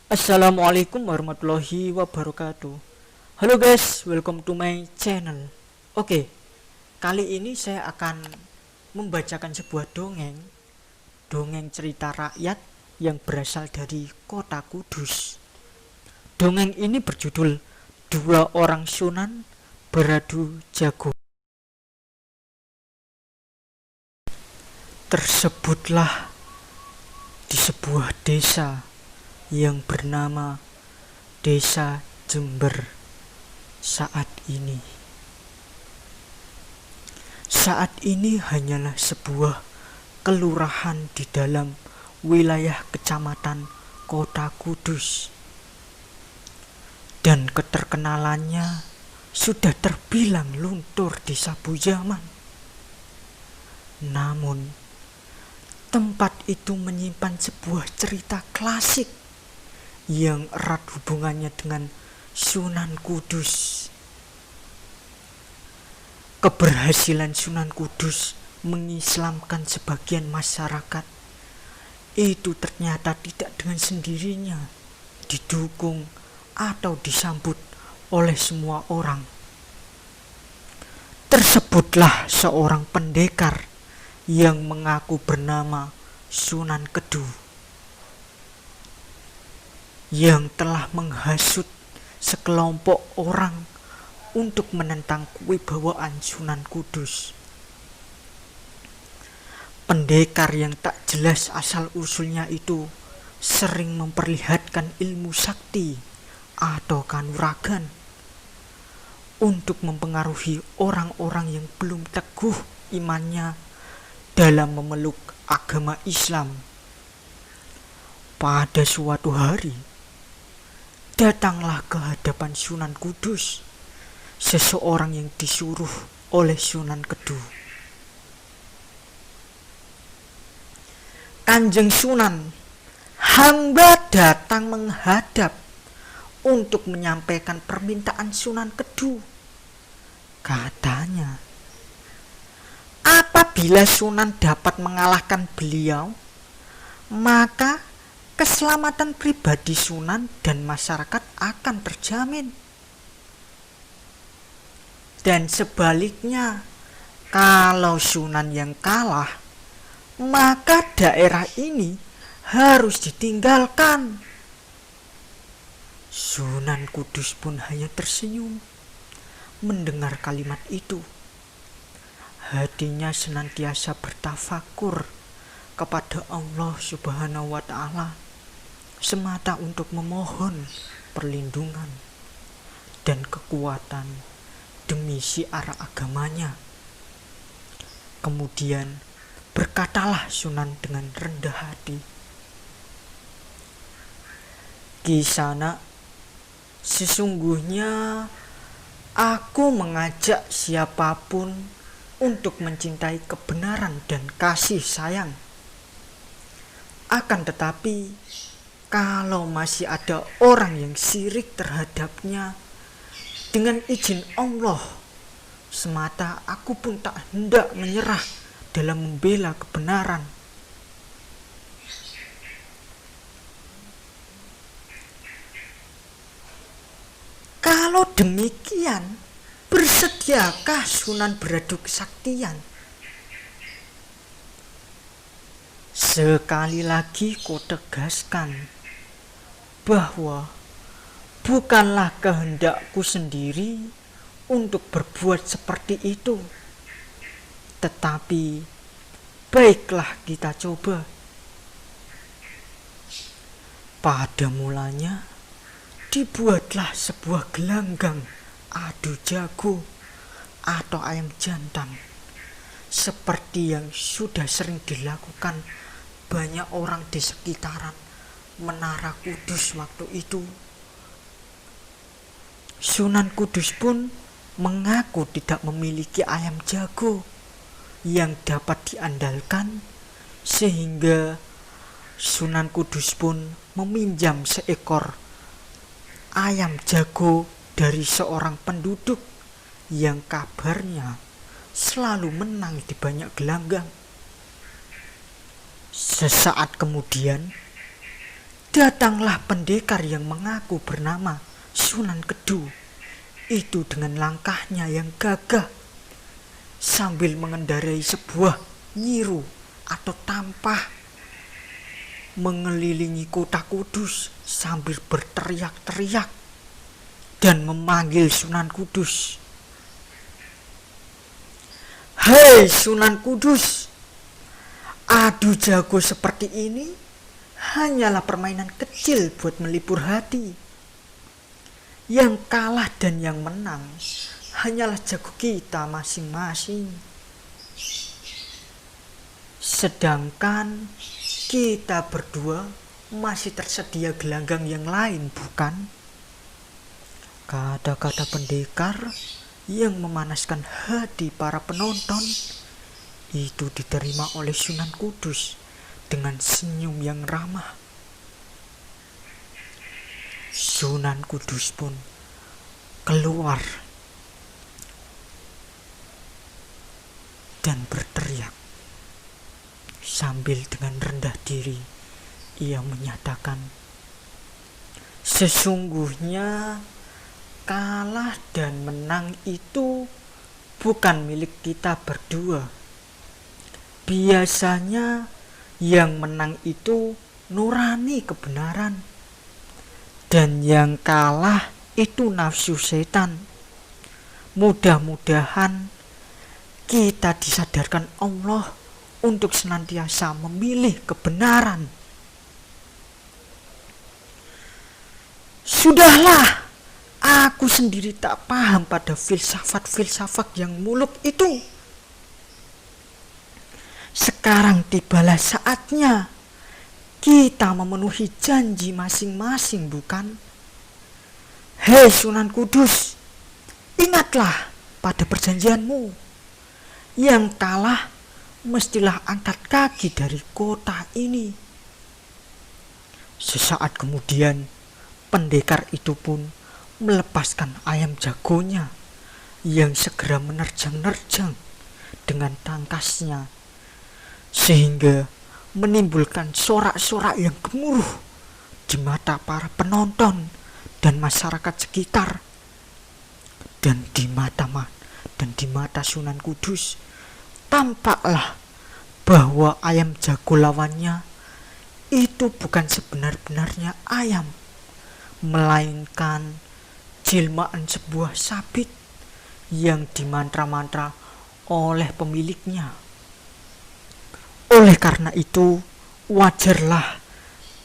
Assalamualaikum warahmatullahi wabarakatuh. Halo guys, welcome to my channel. Oke, kali ini saya akan membacakan sebuah dongeng cerita rakyat yang berasal dari kota Kudus. Dongeng ini berjudul Dua Orang Sunan Beradu Jago. Tersebutlah di sebuah desa yang bernama Desa Jember saat ini. Saat ini hanyalah sebuah kelurahan di dalam wilayah kecamatan Kota Kudus. Dan keterkenalannya sudah terbilang luntur di sabu zaman. Namun, tempat itu menyimpan sebuah cerita klasik yang erat hubungannya dengan Sunan Kudus. Keberhasilan Sunan Kudus mengislamkan sebagian masyarakat itu ternyata tidak dengan sendirinya didukung atau disambut oleh semua orang. Tersebutlah seorang pendekar yang mengaku bernama Sunan Kedu, yang telah menghasut sekelompok orang untuk menentang kewibawaan Sunan Kudus. Pendekar yang tak jelas asal-usulnya itu sering memperlihatkan ilmu sakti atau kanuragan untuk mempengaruhi orang-orang yang belum teguh imannya dalam memeluk agama Islam. Pada suatu hari, datanglah ke hadapan Sunan Kudus seseorang yang disuruh oleh Sunan Kedu. Kanjeng Sunan, hamba datang menghadap untuk menyampaikan permintaan Sunan Kedu. Katanya, apabila Sunan dapat mengalahkan beliau, maka keselamatan pribadi Sunan dan masyarakat akan terjamin. Dan sebaliknya, kalau Sunan yang kalah, maka daerah ini harus ditinggalkan. Sunan Kudus pun hanya tersenyum mendengar kalimat itu. Hatinya senantiasa bertafakur kepada Allah Subhanahu wa Ta'ala, semata untuk memohon perlindungan dan kekuatan demi syiar agamanya. Kemudian berkatalah Sunan dengan rendah hati, "Kisana, sesungguhnya aku mengajak siapapun untuk mencintai kebenaran dan kasih sayang. Akan tetapi, kalau masih ada orang yang syirik terhadapnya, dengan izin Allah semata aku pun tak hendak menyerah dalam membela kebenaran." Kalau demikian, bersediakah Sunan beradu kesaktian? Sekali lagi ku tegaskan bahwa bukanlah kehendakku sendiri untuk berbuat seperti itu. Tetapi baiklah kita coba. Pada mulanya dibuatlah sebuah gelanggang adu jago atau ayam jantan, seperti yang sudah sering dilakukan banyak orang di sekitaran Menara Kudus waktu itu. Sunan Kudus pun mengaku tidak memiliki ayam jago yang dapat diandalkan, sehingga Sunan Kudus pun meminjam seekor ayam jago dari seorang penduduk yang kabarnya selalu menang di banyak gelanggang. Sesaat kemudian, Datanglah pendekar yang mengaku bernama Sunan Kedu. Itu dengan langkahnya yang gagah sambil mengendarai sebuah nyiru atau tampah mengelilingi kota Kudus sambil berteriak-teriak dan memanggil Sunan Kudus. Hei Sunan Kudus, adu jago seperti ini hanyalah permainan kecil buat melipur hati. Yang kalah dan yang menang hanyalah jago kita masing-masing. Sedangkan kita berdua masih tersedia gelanggang yang lain, bukan? Kata-kata pendekar yang memanaskan hati para penonton itu diterima oleh Sunan Kudus dengan senyum yang ramah. Sunan Kudus pun keluar dan berteriak sambil dengan rendah diri ia menyatakan, sesungguhnya kalah dan menang itu bukan milik kita berdua. Biasanya yang menang itu nurani kebenaran, dan yang kalah itu nafsu setan. Mudah-mudahan kita disadarkan Allah untuk senantiasa memilih kebenaran. Sudahlah, aku sendiri tak paham pada filsafat-filsafat yang muluk itu. Sekarang tibalah saatnya kita memenuhi janji masing-masing, bukan? Hei Sunan Kudus, ingatlah pada perjanjianmu. Yang kalah mestilah angkat kaki dari kota ini. Sesaat kemudian pendekar itu pun melepaskan ayam jagonya yang segera menerjang-nerjang dengan tangkasnya, sehingga menimbulkan sorak-sorak yang gemuruh di mata para penonton dan masyarakat sekitar. Dan di mata Sunan Kudus tampaklah bahwa ayam jago lawannya itu bukan sebenar-benarnya ayam, melainkan jelmaan sebuah sabit yang dimantra-mantra oleh pemiliknya. Oleh karena itu, wajarlah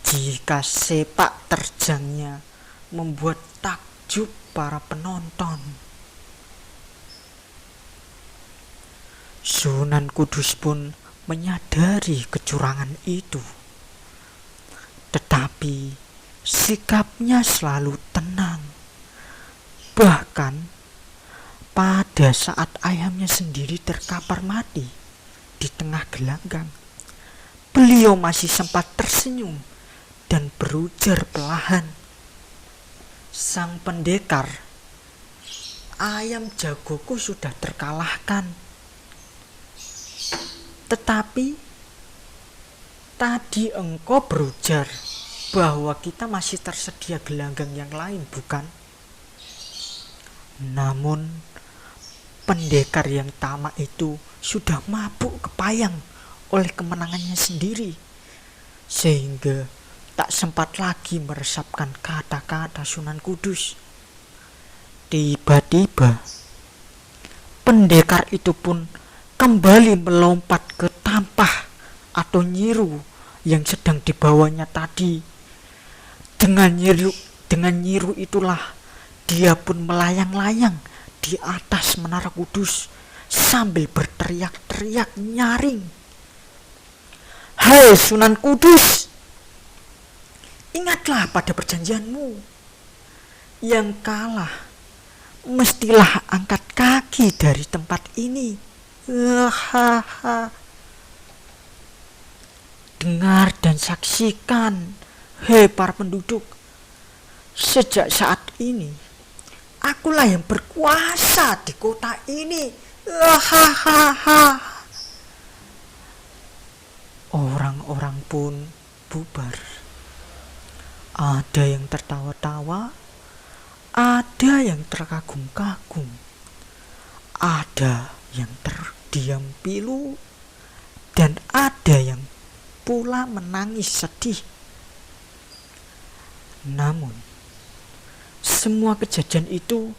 jika sepak terjangnya membuat takjub para penonton. Sunan Kudus pun menyadari kecurangan itu, tetapi sikapnya selalu tenang. Bahkan pada saat ayamnya sendiri terkapar mati di tengah gelanggang, beliau masih sempat tersenyum dan berujar perlahan, sang pendekar, ayam jagoku sudah terkalahkan. Tetapi tadi engkau berujar bahwa kita masih tersedia gelanggang yang lain, bukan? Namun pendekar yang tamak itu sudah mabuk kepayang oleh kemenangannya sendiri, sehingga tak sempat lagi meresapkan kata-kata Sunan Kudus. Tiba-tiba pendekar itu pun kembali melompat ke tampah atau nyiru yang sedang dibawanya tadi. Dengan nyiru itulah dia pun melayang-layang di atas menara Kudus sambil berteriak-teriak nyaring. Hei Sunan Kudus, ingatlah pada perjanjianmu. Yang kalah mestilah angkat kaki dari tempat ini. Dengar dan saksikan, hei para penduduk. Sejak saat ini, akulah yang berkuasa di kota ini. Orang-orang pun bubar. Ada yang tertawa-tawa, ada yang terkagum-kagum, ada yang terdiam pilu, dan ada yang pula menangis sedih. Namun, semua kejadian itu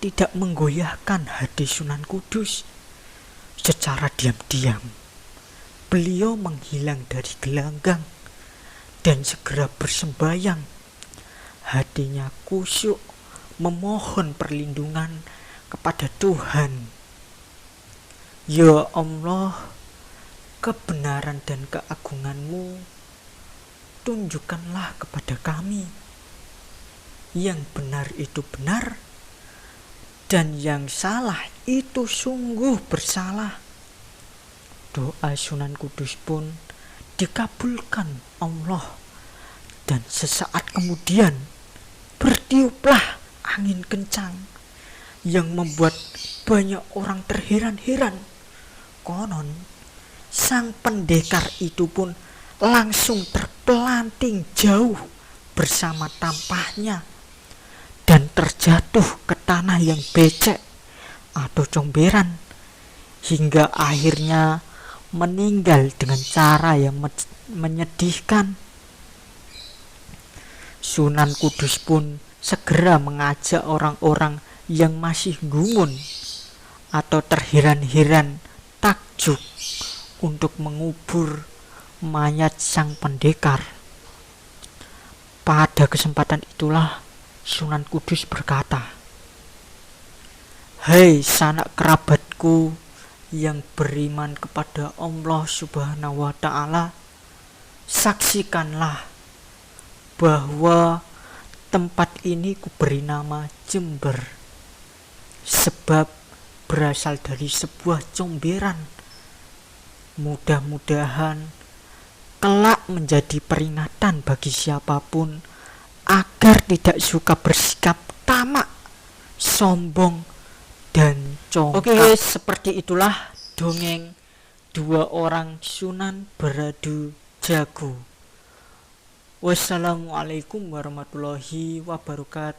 tidak menggoyahkan hati Sunan Kudus. Secara diam-diam, beliau menghilang dari gelanggang dan segera bersembayang. Hatinya khusyuk memohon perlindungan kepada Tuhan. Ya Allah, kebenaran dan keagungan-Mu tunjukkanlah kepada kami. Yang benar itu benar, dan yang salah itu sungguh bersalah. Doa Sunan Kudus pun dikabulkan Allah, dan sesaat kemudian bertiuplah angin kencang yang membuat banyak orang terheran-heran. Konon sang pendekar itu pun langsung terpelanting jauh bersama tampahnya dan terjatuh ke tanah yang becek atau comberan, hingga akhirnya meninggal dengan cara yang menyedihkan. Sunan Kudus pun segera mengajak orang-orang yang masih gumun atau terheran-heran takjub untuk mengubur mayat sang pendekar. Pada kesempatan itulah Sunan Kudus berkata, "Hei sanak kerabatku yang beriman kepada Allah Subhanahu wa Ta'ala, saksikanlah bahwa tempat ini kuberi nama Jember, sebab berasal dari sebuah comberan. Mudah-mudahan kelak menjadi peringatan bagi siapapun agar tidak suka bersikap tamak, sombong, dan congkak." Oke, seperti itulah dongeng dua orang Sunan beradu jago. Wassalamualaikum warahmatullahi wabarakatuh.